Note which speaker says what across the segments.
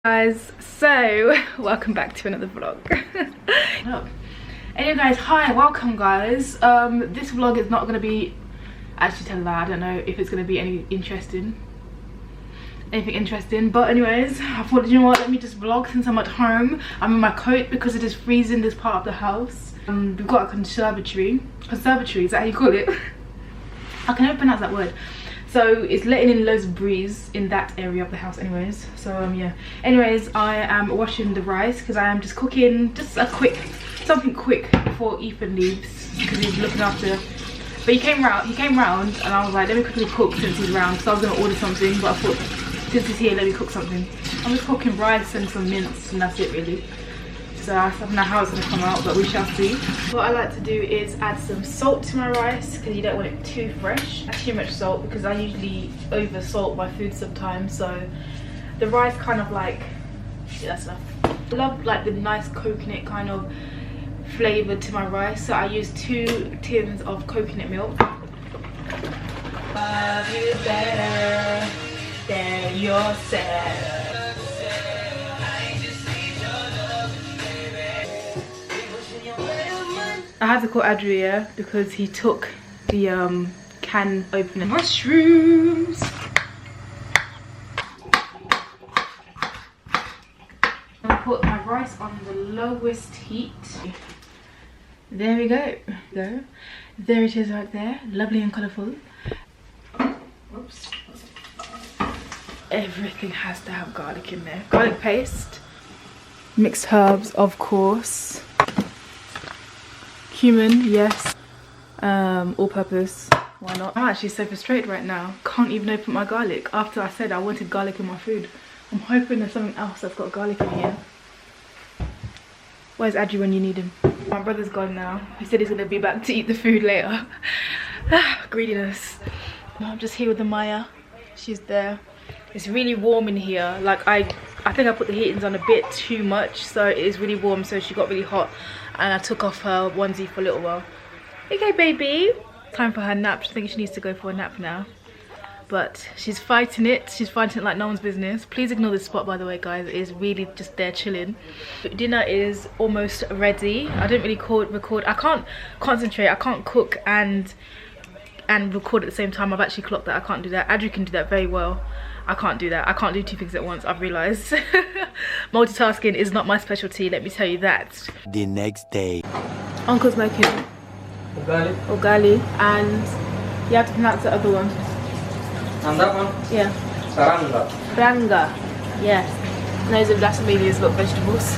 Speaker 1: Guys, so welcome back to another vlog. Anyway guys, hi, welcome guys. This vlog is not going to be, actually tell that I don't know if it's going to be anything interesting, but anyways, I thought, you know what, let me just vlog since I'm at home. I'm in my coat because it is freezing this part of the house. We've got a conservatory, is that how you call it? I can never pronounce that word. So it's letting in loads of breeze in that area of the house anyways. So yeah, anyways, I am washing the rice because I am just cooking just a something quick before Ethan leaves because he's looking after. But he came round and I was like, let me quickly cook since he's round. So I was gonna order something, but I thought since he's here, let me cook something. I'm just cooking rice and some mince and that's it really. So I don't know how it's going to come out, but we shall see. What I like to do is add some salt to my rice because you don't want it too fresh. Not too much salt because I usually over salt my food sometimes. So the rice kind of like, yeah, that's enough. I love like the nice coconut kind of flavour to my rice. So I use 2 tins of coconut milk. Love you better than yourself. I had to call Adria because he took the can opener. Mushrooms! I'll put my rice on the lowest heat. There we go. There it is right there. Lovely and colourful. Oops. Everything has to have garlic in there. Garlic paste. Mixed herbs, of course. Cumin, yes. All purpose, why not? I'm actually so frustrated right now. Can't even open my garlic after I said I wanted garlic in my food. I'm hoping there's something else that's got garlic in here. Where's Adri when you need him? My brother's gone now. He said he's gonna be back to eat the food later. Greediness. I'm just here with the Maya. She's there. It's really warm in here. Like I think I put the heatings on a bit too much, so it is really warm, so she got really hot. And I took off her onesie for a little while. Okay, baby. Time for her nap. I think she needs to go for a nap now. But she's fighting it. She's fighting it like no one's business. Please ignore this spot, by the way, guys. It is really just there chilling. Dinner is almost ready. I don't really record. I can't concentrate. I can't cook and record at the same time. I've actually clocked that. I can't do that. Adri can do that very well. I can't do that. I can't do 2 things at once, I've realised. Multitasking is not my specialty, let me tell you that.
Speaker 2: The next day.
Speaker 1: Uncle's making ugali, and you have to pronounce the other one.
Speaker 3: And that one?
Speaker 1: Yeah. Saranga. Yes. Knows if that's Amelia's got vegetables.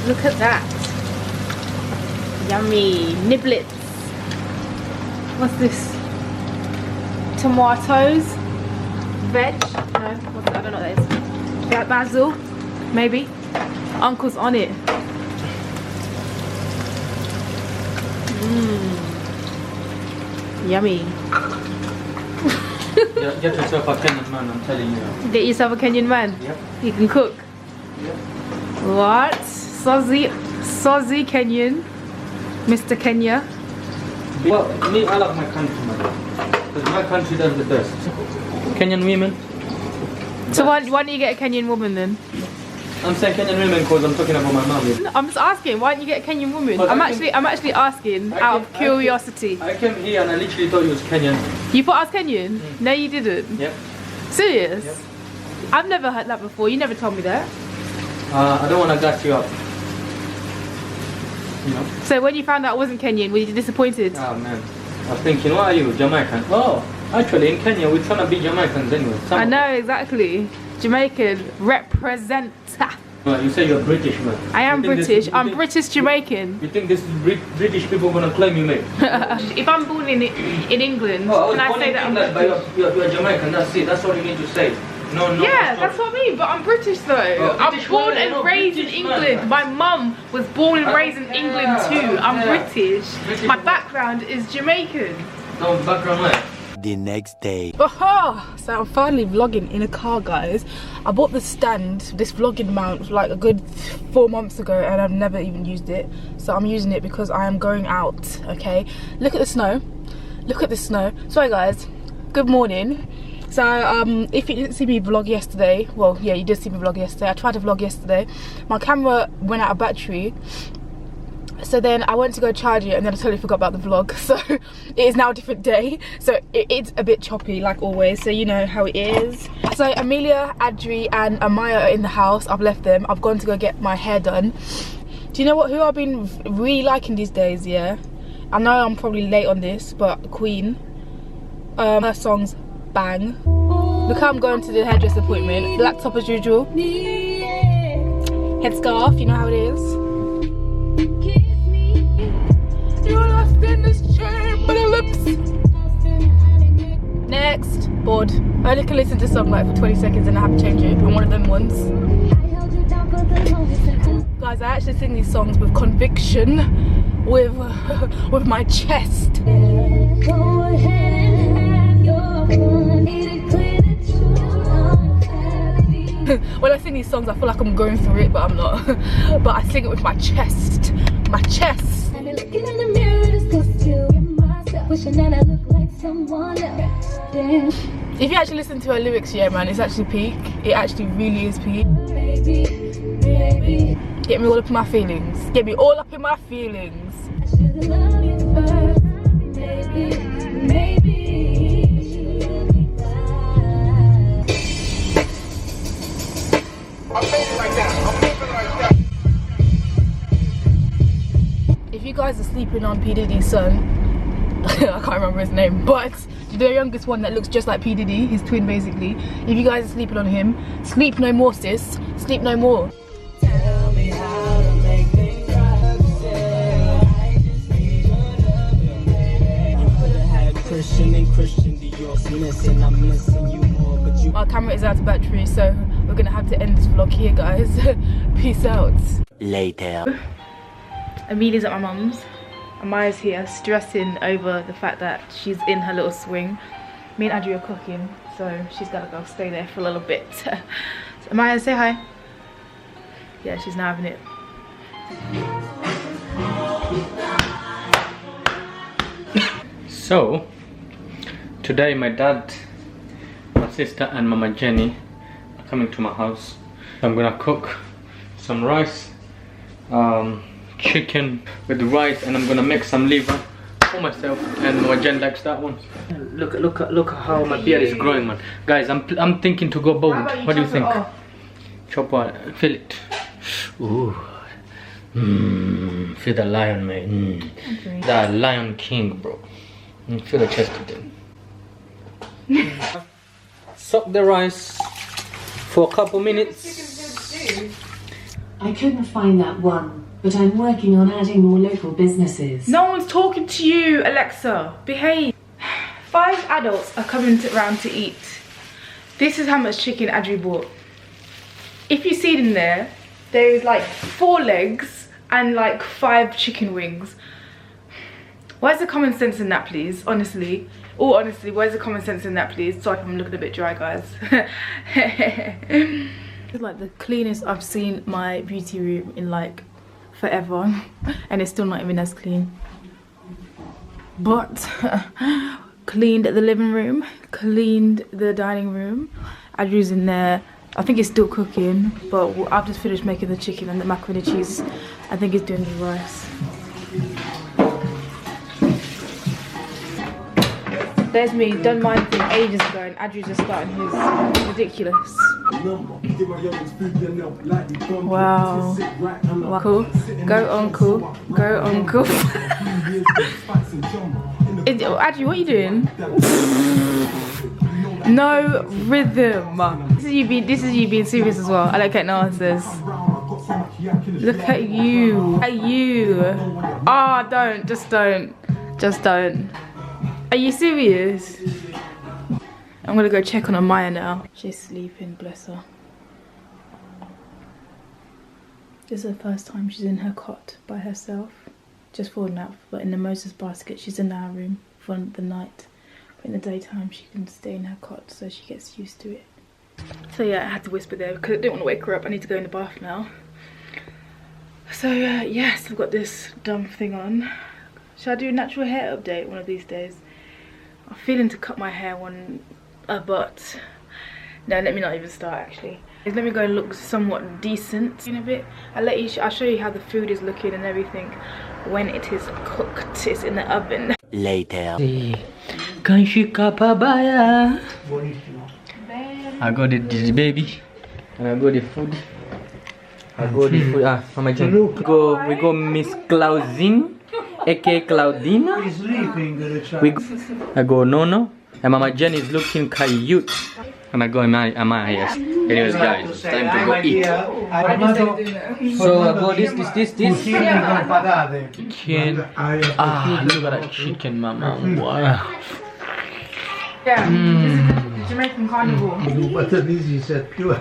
Speaker 1: Look at that. Yummy. Niblets. What's this? Tomatoes. Veg? No, what's that? I don't know what that is. Like basil? Maybe? Uncle's on it. Yummy.
Speaker 3: Get yourself a Kenyan man, I'm telling you.
Speaker 1: Get yourself a Kenyan man?
Speaker 3: Yep.
Speaker 1: He can cook?
Speaker 3: Yep.
Speaker 1: What? Sozi Kenyan? Mr. Kenya?
Speaker 3: Well, me, I love my country, man. Because my country does the best. Kenyan women.
Speaker 1: So why don't you get a Kenyan woman then?
Speaker 3: I'm saying Kenyan women because I'm talking about my mum.
Speaker 1: No, I'm just asking, why don't you get a Kenyan woman? I'm actually asking out of curiosity.
Speaker 3: I came here and I literally thought you was Kenyan.
Speaker 1: You thought I was Kenyan? No, you didn't.
Speaker 3: Yep.
Speaker 1: Serious?
Speaker 3: Yep.
Speaker 1: I've never heard that before. You never told me that.
Speaker 3: I don't want to gas you up. You know?
Speaker 1: So when you found out I wasn't Kenyan, were you disappointed?
Speaker 3: Oh man. I was thinking, what are you, Jamaican? Oh, actually in Kenya we're trying to be Jamaicans anyway.
Speaker 1: I know, exactly. Jamaican, represent.
Speaker 3: Well, you say you're British, man.
Speaker 1: I am British. I'm British Jamaican.
Speaker 3: You think this is British people gonna claim you, mate?
Speaker 1: If I'm born in England, can I say that I'm British?
Speaker 3: You're Jamaican, that's it. That's all you need to say. No,
Speaker 1: yeah, that's what I mean, but I'm British though. I'm born and raised in England. My mum was born and raised in England too. I'm British. My background is Jamaican.
Speaker 3: No, background where?
Speaker 2: The next day.
Speaker 1: Aha! So I'm finally vlogging in a car, guys. I bought the stand, this vlogging mount, like a good 4 months ago, and I've never even used it. So I'm using it because I am going out, okay? Look at the snow. Look at the snow. Sorry guys, good morning. So if you didn't see me vlog yesterday, well yeah, you did see me vlog yesterday. I tried to vlog yesterday. My camera went out of battery, so then I went to go charge it and then I totally forgot about the vlog. So it is now a different day, so it's a bit choppy like always, so you know how it is. So Amelia, Adri and Amaya are in the house. I've left them. I've gone to go get my hair done. Do you know what, who I've been really liking these days? Yeah, I know I'm probably late on this, but Queen, her songs bang. Look how I'm going to the hairdresser appointment. Black top as usual, headscarf, you know how it is. You're lost in this chamber of lips. Next, bored. I only can listen to a song like for 20 seconds and I have to change it. I'm one of them ones. Guys, I actually sing these songs with conviction, with my chest. Go ahead and have your fun. When I sing these songs, I feel like I'm going through it, but I'm not. But I sing it with my chest. My chest. And looking in the mirror, discuss you and myself, wishing that I look like someone else. Damn. If you actually listen to her lyrics, yeah, man, it's actually peak. It actually really is peak. Baby, baby. Get me all up in my feelings. Get me all up in my feelings. I should've loved you first. Maybe, maybe. If you guys are sleeping on P. Diddy's son, I can't remember his name, but the youngest one that looks just like P. Diddy, his twin basically. If you guys are sleeping on him, sleep no more, sis. Sleep no more. Tell me how to make things right. I just need your love. You could have had Christian and Christian Dior's missing. I'm missing you more, but you. Our camera is out of battery, so we're gonna have to end this vlog here, guys. Peace out.
Speaker 2: Later.
Speaker 1: Amelia's at my mum's. Amaya's here, stressing over the fact that she's in her little swing. Me and Adri are cooking, so she's gotta go stay there for a little bit. So Amaya, say hi. Yeah, she's now having it.
Speaker 3: So, today my dad, my sister and Mama Jenny are coming to my house. I'm gonna cook some rice, chicken with rice, and I'm gonna make some liver for myself, and my Jen likes that one. Look at how my beard is growing, man. Guys, I'm thinking to go bald. What do you think? Chop what? Feel it. Ooh. Feel the lion, man. The Lion King, bro. Feel the chest again. Soak the rice for a couple minutes.
Speaker 4: I couldn't find that one, but I'm working on adding more local businesses.
Speaker 1: No one's talking to you, Alexa. Behave. 5 adults are coming around to eat. This is how much chicken Adri bought. If you see them there, there is like 4 legs and like 5 chicken wings. Where's the common sense in that, please? Honestly. Oh, honestly, where's the common sense in that, please? Sorry if I'm looking a bit dry, guys. It's like the cleanest I've seen my beauty room in like forever. And it's still not even as clean. But cleaned the living room, cleaned the dining room. Adri's in there. I think it's still cooking, but I've just finished making the chicken and the macaroni and cheese. I think he's doing the rice. There's me, done mine thing ages ago, and Adri's just starting his. Ridiculous. Wow. Wow. Cool. Go uncle. Go uncle. Adri, what are you doing? No rhythm. This is you being serious as well. I don't get no answers. Look at you. At you. Ah, oh, don't. Just don't. Just don't. Are you serious? I'm gonna go check on Amaya now. She's sleeping, bless her. This is the first time she's in her cot by herself. Just for a nap, but in the Moses basket, she's in our room for the night. But in the daytime, she can stay in her cot, so she gets used to it. So yeah, I had to whisper there because I didn't want to wake her up. I need to go in the bath now. So yes, I've got this dumb thing on. Should I do a natural hair update one of these days? I'm feeling to cut my hair one But no, let me not even start actually. Let me go and look somewhat decent in a bit. I'll show you how the food is looking and everything when it is cooked. It's in the oven.
Speaker 2: Later.
Speaker 3: Kanshika papaya. I got this baby, and I got the food. Mama Jen. We go Miss Claudine, aka Claudina. I go Nono, and Mama Jen is looking cute. And I go Amaya. Yes. Anyways, guys, it's time to go eat. So I go this. Chicken. Look at that chicken, Mama. Wow.
Speaker 1: Yeah, this is the Jamaican carnivore.
Speaker 5: But at least you said pure.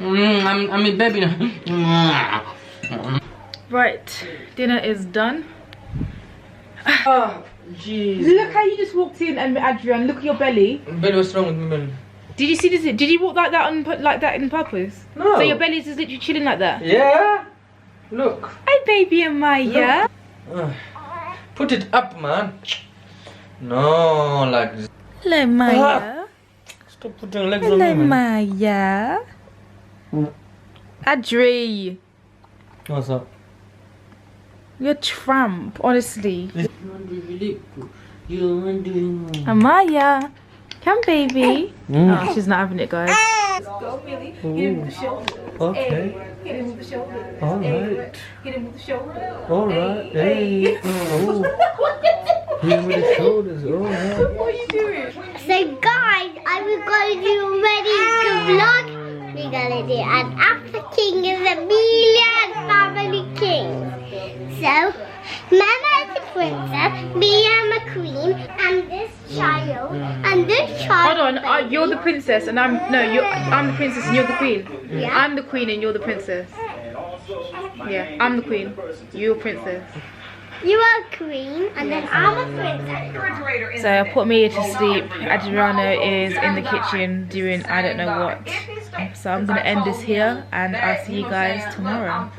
Speaker 3: I'm a baby now.
Speaker 1: Right, dinner is done. Oh, jeez. Look how you just walked in, and Adrian, look at your belly.
Speaker 3: Belly, what's wrong with my belly?
Speaker 1: Did you see this? Did you walk like that on purpose?
Speaker 3: No.
Speaker 1: So your belly's just literally chilling like that?
Speaker 3: Yeah. Look.
Speaker 1: Hi, baby Amaya.
Speaker 3: Put it up, man. No, like this.
Speaker 1: Hello, Maya.
Speaker 3: Stop putting legs on me,
Speaker 1: Hello,
Speaker 3: man.
Speaker 1: Maya. Adri.
Speaker 3: What's up?
Speaker 1: You're a tramp, honestly. Amaya. Come, baby. Oh, she's not having it, guys. Let's go, Billy. Hit him with the shoulder.
Speaker 3: Okay.
Speaker 1: Hit him with the shoulder.
Speaker 3: Alright.
Speaker 1: Hit him with the shoulder.
Speaker 3: Alright. Hey. Oh. Hit him with the shoulders. Alright.
Speaker 1: What are you doing?
Speaker 6: So guys, I was going to do a very good vlog. We're going to do an After King is Amelia and Family King. So, Mama is the princess, me am a queen, and this child,
Speaker 1: Hold on, you're the princess and I'm the princess and you're the queen.
Speaker 6: Yeah.
Speaker 1: I'm the queen and you're the princess. Yeah, I'm the queen, you're princess.
Speaker 6: You are a queen, and then I'm a princess.
Speaker 1: So I put Mia to sleep. Adriano is in the kitchen doing I don't know what. So I'm gonna end this here, and I'll see you guys tomorrow.